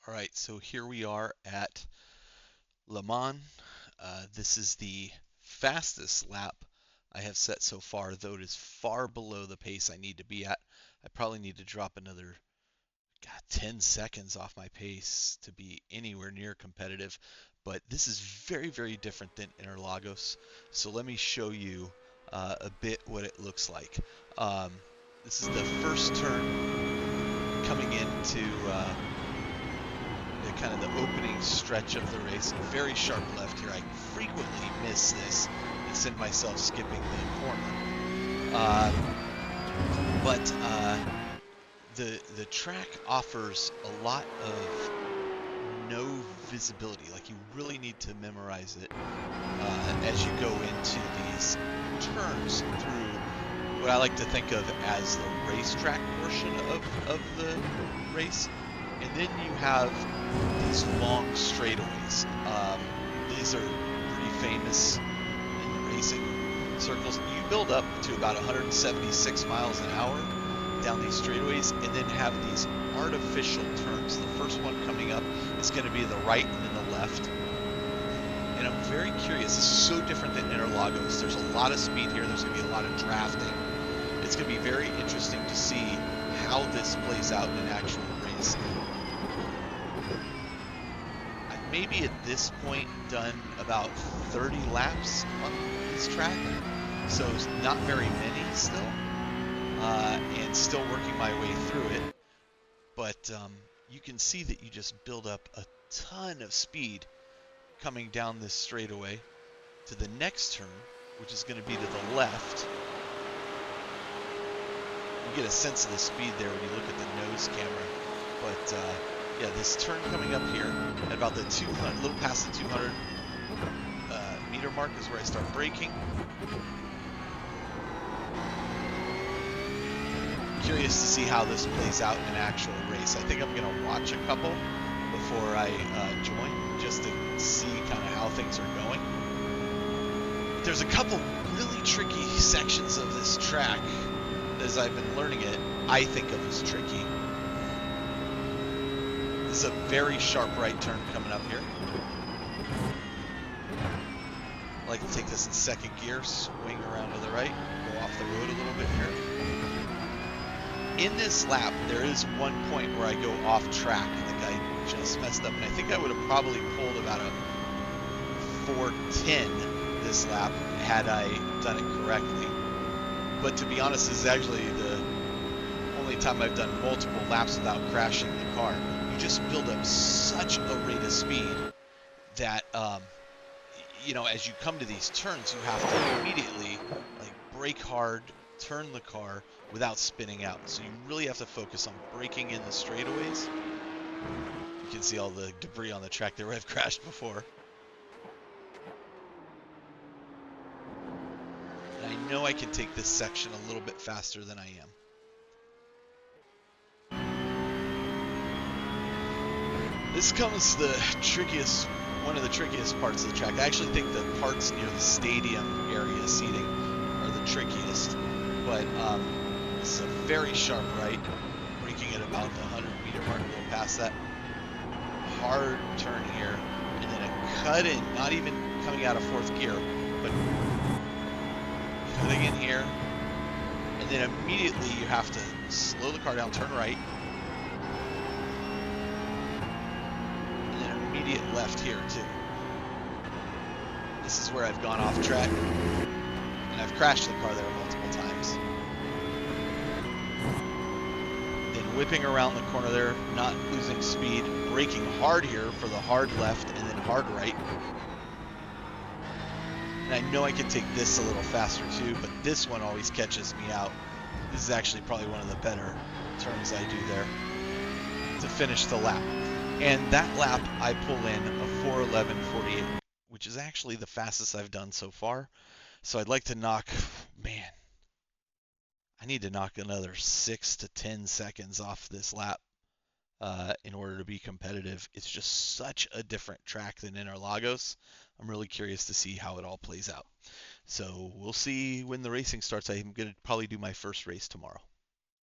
All right, so here we are at Le Mans. This is the fastest lap I have set so far, though it is far below the pace I need to be at. I probably need to drop another 10 seconds off my pace to be anywhere near competitive. But this is very, very different than Interlagos. So let me show you a bit what it looks like. Um, this is the first turn coming into kind of the opening stretch of the race. Very sharp left here. I frequently miss this and send myself skipping the corner. But the track offers a lot of no visibility. Like you really need to memorize it as you go into these turns through what I like to think of as the racetrack portion of the race. And then you have these long straightaways. These are pretty famous in the racing circles. You build up to about 176 miles an hour down these straightaways and then have these artificial turns. The first one coming up is going to be the right and then the left. And I'm very curious. This is so different than Interlagos. There's a lot of speed here. There's going to be a lot of drafting. It's going to be very interesting to see how this plays out in an actual race. I've maybe at this point done about 30 laps on this track, so it's not very many still, and still working my way through it. But you can see that you just build up a ton of speed coming down this straightaway to the next turn, which is going to be to the left. You get a sense of the speed there when you look at the nose camera. But yeah, this turn coming up here at about the 200, a little past the 200 meter mark is where I start braking. Curious to see how this plays out in an actual race. I think I'm going to watch a couple before I join, just to see kind of how things are going. There's a couple really tricky sections of this track as I've been learning it, I think of as tricky. This is a very sharp right turn coming up here. I like to take this in second gear, swing around to the right, go off the road a little bit here. In this lap, there is one point where I go off track. I think I just messed up, and I think I would have probably pulled about a 4:10 this lap had I done it correctly. But to be honest, this is actually the only time I've done multiple laps without crashing the car. You just build up such a rate of speed that, you know, as you come to these turns, you have to immediately like brake hard, turn the car without spinning out. So you really have to focus on braking in the straightaways. You can see all the debris on the track there where I've crashed before. And I know I can take this section a little bit faster than I am. This comes the trickiest, one of the trickiest parts of the track. I actually think the parts near the stadium area seating are the trickiest. But this is a very sharp right, braking at about the 100 meter mark, a little past that. Hard turn here, and then a cut in, not even coming out of fourth gear, but cutting in here. And then immediately you have to slow the car down, turn right. Immediate left here too. This is where I've gone off track, and I've crashed the car there multiple times. Then whipping around the corner there, not losing speed, braking hard here for the hard left and then hard right. And I know I could take this a little faster too, but this one always catches me out. This is actually probably one of the better turns I do there to finish the lap. And that lap, I pull in a 4:11.48, which is actually the fastest I've done so far. So I'd like to knock, man, I need to knock another 6 to 10 seconds off this lap in order to be competitive. It's just such a different track than Interlagos. I'm really curious to see how it all plays out. So we'll see when the racing starts. I'm going to probably do my first race tomorrow.